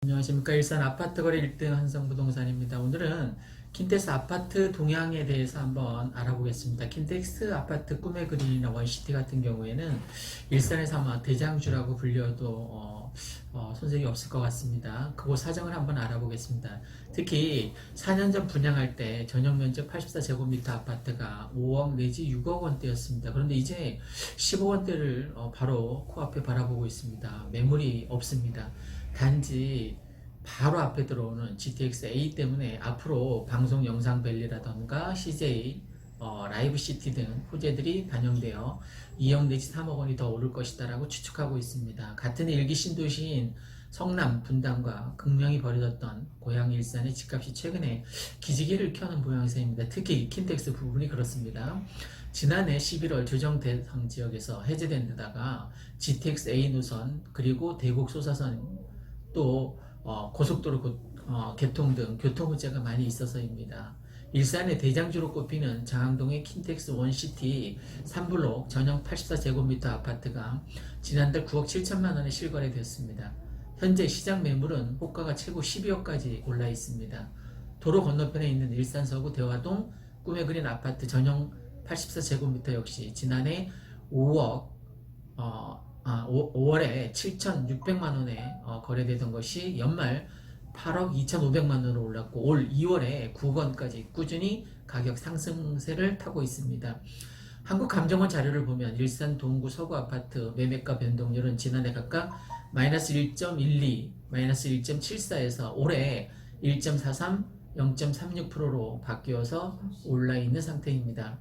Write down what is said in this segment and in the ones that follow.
안녕하십니까. 일산 아파트 거래 1등 한성부동산입니다. 오늘은 킨텍스 아파트 동향에 대해서 한번 알아보겠습니다. 킨텍스 아파트 꿈의 그린이나 원시티 같은 경우에는 일산에서 아마 대장주라고 불려도 손색이 없을 것 같습니다. 그곳 사정을 한번 알아보겠습니다. 특히 4년 전 분양할 때 전용 면적 84제곱미터 아파트가 5억 내지 6억 원대였습니다. 그런데 이제 10억 원대를 바로 코앞에 바라보고 있습니다. 매물이 없습니다. 단지 바로 앞에 들어오는 GTX A 때문에 앞으로 방송 영상 밸리라던가 CJ, 라이브 시티 등 호재들이 반영되어 2억 내지 3억 원이 더 오를 것이다라고 추측하고 있습니다. 같은 일기 신도시인 성남, 분당과 극명히 벌어졌던 고향 일산의 집값이 최근에 기지개를 켜는 모양새입니다. 특히 킨텍스 부분이 그렇습니다. 지난해 11월 조정 대상 지역에서 해제된 데다가 GTX A 노선 그리고 대곡 소사선 또 고속도로 개통 등 교통 문제가 많이 있어서입니다. 일산의 대장주로 꼽히는 장항동의 킨텍스 원시티 3블록 전용 84제곱미터 아파트가 지난달 9억 7천만 원에 실거래됐습니다. 현재 시장 매물은 호가가 최고 12억까지 올라 있습니다. 도로 건너편에 있는 일산 서구 대화동 꿈의 그린 아파트 전용 84제곱미터 역시 지난해 5월에 7,600만 원에 거래되던 것이 연말 8억 2,500만 원으로 올랐고 올 2월에 9억 원까지 꾸준히 가격 상승세를 타고 있습니다. 한국감정원 자료를 보면 일산 동구 서구 아파트 매매가 변동률은 지난해 각각 마이너스 1.12, 마이너스 1.74에서 올해 1.43, 0.36%로 바뀌어서 올라 있는 상태입니다.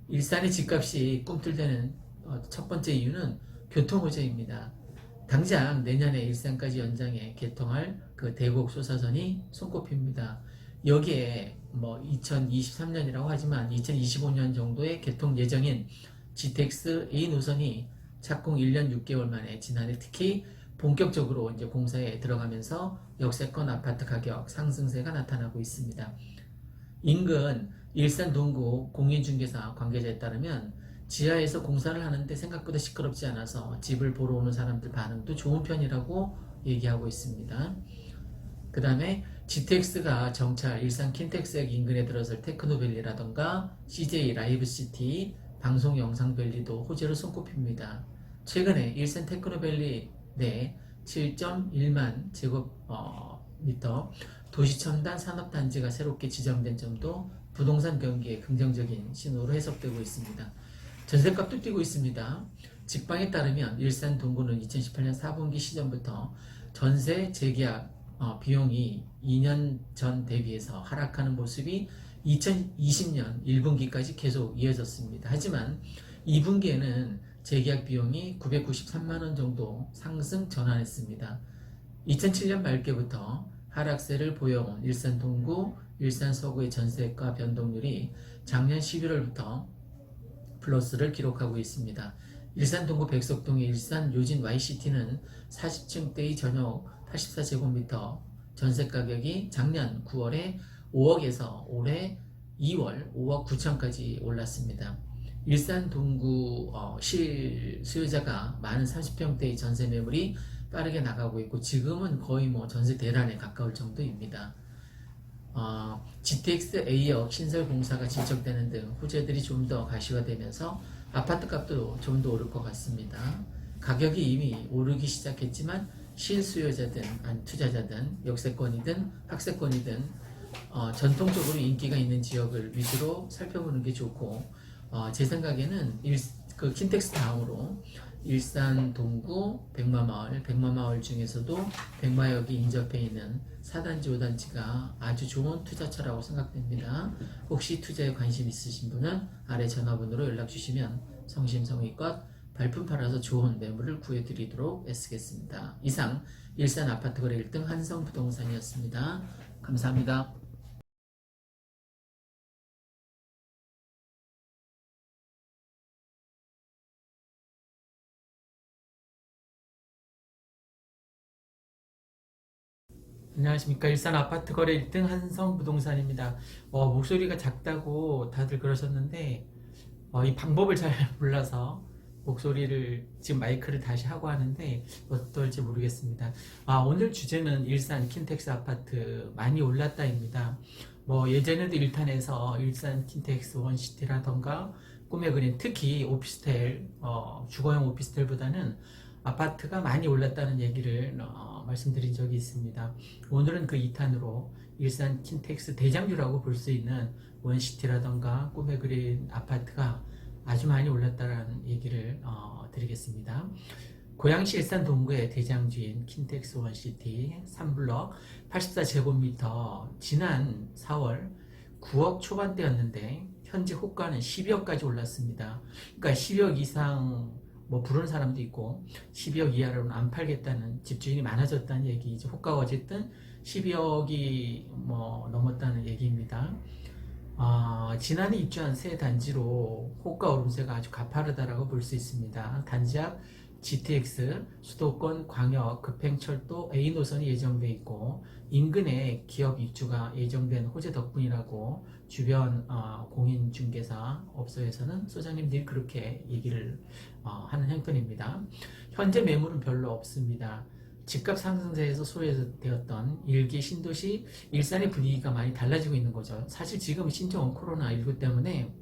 일산의 집값이 꿈틀대는 첫 번째 이유는 교통호재입니다. 당장 내년에 일산까지 연장해 개통할 그 대곡 소사선이 손꼽힙니다. 여기에 2023년이라고 하지만 2025년 정도에 개통 예정인 GTX A 노선이 착공 1년 6개월 만에 지난해 특히 본격적으로 이제 공사에 들어가면서 역세권 아파트 가격 상승세가 나타나고 있습니다. 인근 일산 동구 공인중개사 관계자에 따르면 지하에서 공사를 하는데 생각보다 시끄럽지 않아서 집을 보러 오는 사람들 반응도 좋은 편이라고 얘기하고 있습니다. 그 다음에 GTX가 정차 일산 킨텍스역 인근에 들어설 테크노밸리라던가 CJ 라이브시티 방송 영상밸리도 호재로 손꼽힙니다. 최근에 일산 테크노밸리 내 7.1만 제곱미터 도시첨단 산업단지가 새롭게 지정된 점도 부동산 경기에 긍정적인 신호로 해석되고 있습니다. 전셋값도 뛰고 있습니다. 직방에 따르면 일산 동구는 2018년 4분기 시점부터 전세 재계약 비용이 2년 전 대비해서 하락하는 모습이 2020년 1분기까지 계속 이어졌습니다. 하지만 2분기에는 재계약 비용이 993만 원 정도 상승 전환했습니다. 2007년 말께부터 하락세를 보여온 일산 동구, 일산 서구의 전세가 변동률이 작년 11월부터 플러스를 기록하고 있습니다. 일산 동구 백석동의 일산 요진 Y시티는 40층대의 전용 84제곱미터 전세 가격이 작년 9월에 5억에서 올해 2월 5억 9천까지 올랐습니다. 일산 동구 실수요자가 많은 30평대의 전세 매물이 빠르게 나가고 있고 지금은 거의 전세 대란에 가까울 정도입니다. GTX A역 신설 공사가 진척되는 등 호재들이 좀 더 가시화되면서 아파트 값도 좀 더 오를 것 같습니다. 가격이 이미 오르기 시작했지만 실수요자든 투자자든 역세권이든 학세권이든 전통적으로 인기가 있는 지역을 위주로 살펴보는 게 좋고 제 생각에는 킨텍스 다음으로 일산 동구 백마마을 중에서도 백마역이 인접해 있는 4단지 5단지가 아주 좋은 투자처라고 생각됩니다. 혹시 투자에 관심 있으신 분은 아래 전화번호로 연락 주시면 성심성의껏 발품 팔아서 좋은 매물을 구해드리도록 애쓰겠습니다. 이상 일산 아파트 거래 1등 한성부동산이었습니다. 감사합니다. 안녕하십니까. 일산 아파트 거래 1등 한성부동산입니다. 목소리가 작다고 다들 그러셨는데 이 방법을 잘 몰라서 목소리를 지금 마이크를 다시 하고 하는데 어떨지 모르겠습니다. 오늘 주제는 일산 킨텍스 아파트 많이 올랐다입니다. 뭐 예전에도 1탄에서 일산 킨텍스 원시티라던가 꿈의 그린, 특히 오피스텔, 주거용 오피스텔보다는 아파트가 많이 올랐다는 얘기를 말씀드린 적이 있습니다. 오늘은 그 2탄으로 일산 킨텍스 대장주라고 볼 수 있는 원시티라던가 꿈의 그린 아파트가 아주 많이 올랐다는 얘기를 드리겠습니다. 고양시 일산 동구의 대장주인 킨텍스 원시티 3블럭 84제곱미터 지난 4월 9억 초반대였는데 현재 호가는 12억까지 올랐습니다. 그러니까 12억 이상 뭐 부르는 사람도 있고 12억 이하로는 안 팔겠다는 집주인이 많아졌다는 얘기죠. 호가가 어쨌든 12억이 뭐 넘었다는 얘기입니다. 지난해 입주한 새 단지로 호가 오름세가 아주 가파르다라고 볼 수 있습니다. 단지 앞 GTX, 수도권 광역 급행철도 A 노선이 예정돼 있고 인근에 기업 입주가 예정된 호재 덕분이라고 주변 공인중개사 업소에서는 소장님들이 그렇게 얘기를 하는 형편입니다. 현재 매물은 별로 없습니다. 집값 상승세에서 소외되었던 일기 신도시 일산의 분위기가 많이 달라지고 있는 거죠. 사실 지금 신종 코로나19 때문에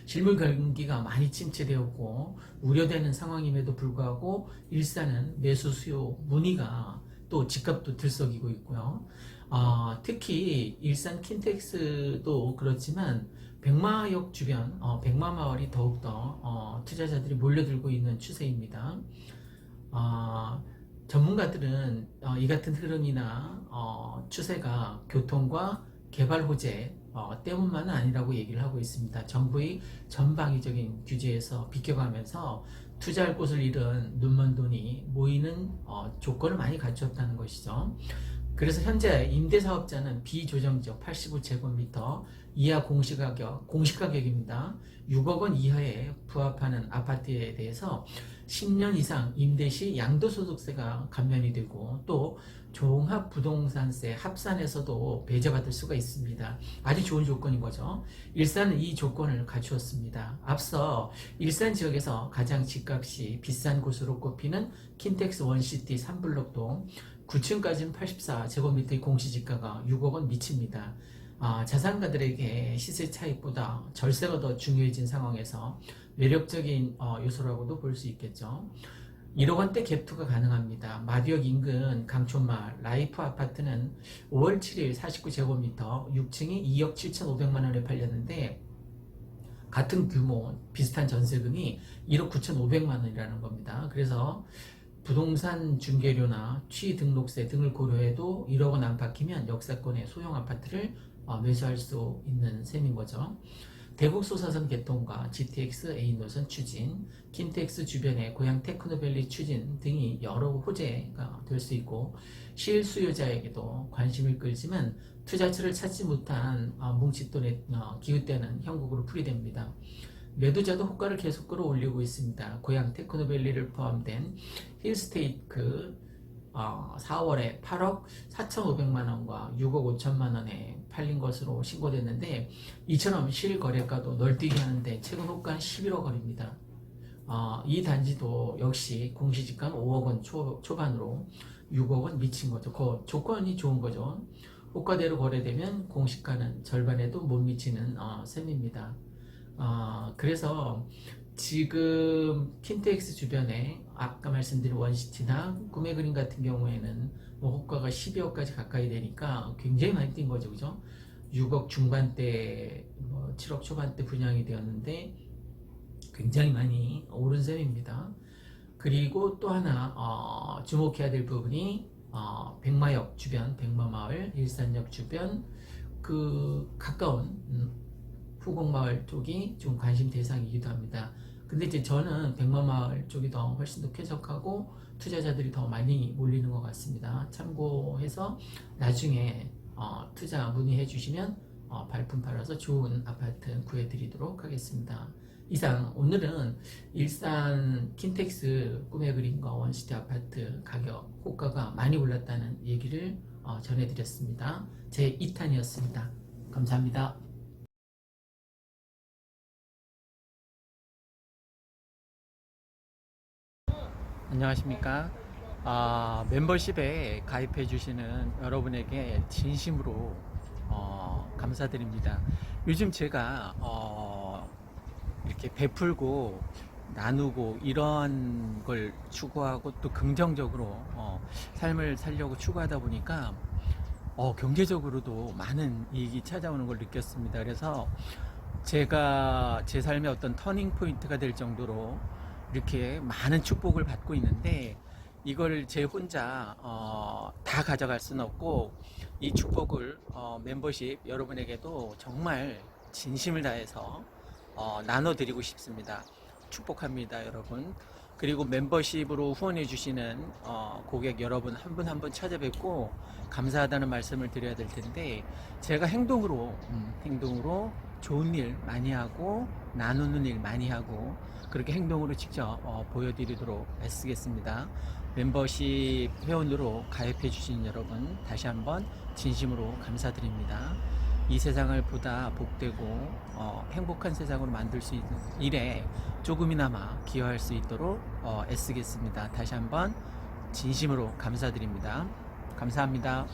실물 경기가 많이 침체되었고 우려되는 상황임에도 불구하고 일산은 매수 수요 문의가 또 집값도 들썩이고 있고요. 특히 일산 킨텍스도 그렇지만 백마역 주변, 백마마을이 더욱더 투자자들이 몰려들고 있는 추세입니다. 전문가들은 이 같은 흐름이나 추세가 교통과 개발 호재 때문만은 아니라고 얘기를 하고 있습니다. 정부의 전방위적인 규제에서 비껴가면서 투자할 곳을 잃은 눈먼 돈이 모이는 조건을 많이 갖추었다는 것이죠. 그래서 현재 임대사업자는 비조정적 85제곱미터 이하 공시가격입니다. 6억 원 이하에 부합하는 아파트에 대해서 10년 이상 임대 시 양도소득세가 감면이 되고 또 종합부동산세 합산에서도 배제받을 수가 있습니다. 아주 좋은 조건인 거죠. 일산은 이 조건을 갖추었습니다. 앞서 일산 지역에서 가장 집값이 비싼 곳으로 꼽히는 킨텍스 원시티 3블럭도 9층까지는 84제곱미터의 공시지가가 6억 원 미칩니다. 자산가들에게 시세 차익보다 절세가 더 중요해진 상황에서 매력적인 요소라고도 볼 수 있겠죠. 1억 원대 갭투가 가능합니다. 마비역 인근 강촌마을 라이프 아파트는 5월 7일 49제곱미터 6층이 2억 7,500만 원에 팔렸는데 같은 규모 비슷한 전세금이 1억 9,500만 원이라는 겁니다. 그래서 부동산 중개료나 취등록세 등을 고려해도 1억 원 안팎이면 역사권의 소형 아파트를 매수할 수 있는 셈인 거죠. 대북 소사선 개통과 GTX A 노선 추진, 킨텍스 주변의 고향 테크노밸리 추진 등이 여러 호재가 될 수 있고 실수요자에게도 관심을 끌지만 투자처를 찾지 못한 뭉칫돈에 기웃대는 형국으로 풀이됩니다. 매도자도 호가를 계속 끌어올리고 있습니다. 고향 테크노밸리를 포함된 힐스테이트 4월에 8억 4,500만 원과 6억 5천만 원에 팔린 것으로 신고됐는데 이처럼 실거래가도 널뛰게 하는데 최근 호가는 11억 원입니다. 이 단지도 역시 공시지가는 5억 원 초반으로 6억 원 미친 거죠. 그 조건이 좋은 거죠. 호가대로 거래되면 공시가는 절반에도 못 미치는 셈입니다. 그래서 지금 킨텍스 주변에 아까 말씀드린 원시티나 꿈의 그림 같은 경우에는 뭐 호가가 12억까지 가까이 되니까 굉장히 많이 뛴 거죠. 그죠? 6억 중반대, 7억 초반대 분양이 되었는데 굉장히 많이 오른 셈입니다. 그리고 또 하나 주목해야 될 부분이 백마역 주변, 백마마을, 일산역 주변 그 가까운 후곡마을 쪽이 좀 관심 대상이기도 합니다. 근데 이제 저는 백마마을 쪽이 더 훨씬 더 쾌적하고 투자자들이 더 많이 몰리는 것 같습니다. 참고해서 나중에 투자 문의해 주시면 발품 팔아서 좋은 아파트 구해드리도록 하겠습니다. 이상 오늘은 일산 킨텍스 꿈의 그림과 원시티 아파트 가격 호가가 많이 올랐다는 얘기를 전해드렸습니다. 제 2탄이었습니다. 감사합니다. 안녕하십니까. 멤버십에 가입해 주시는 여러분에게 진심으로 감사드립니다. 요즘 제가 이렇게 베풀고 나누고 이런 걸 추구하고 또 긍정적으로 삶을 살려고 추구하다 보니까 경제적으로도 많은 이익이 찾아오는 걸 느꼈습니다. 그래서 제가 제 삶의 어떤 터닝 포인트가 될 정도로 이렇게 많은 축복을 받고 있는데, 이걸 제 혼자 다 가져갈 수는 없고, 이 축복을 멤버십 여러분에게도 정말 진심을 다해서 나눠드리고 싶습니다. 축복합니다, 여러분. 그리고 멤버십으로 후원해 주시는 고객 여러분 한 분 한 분 찾아뵙고 감사하다는 말씀을 드려야 될 텐데, 제가 행동으로 좋은 일 많이 하고 나누는 일 많이 하고 그렇게 행동으로 직접 보여드리도록 애쓰겠습니다. 멤버십 회원으로 가입해 주신 여러분 다시 한번 진심으로 감사드립니다. 이 세상을 보다 복되고 행복한 세상으로 만들 수 있는 일에 조금이나마 기여할 수 있도록 애쓰겠습니다. 다시 한번 진심으로 감사드립니다. 감사합니다.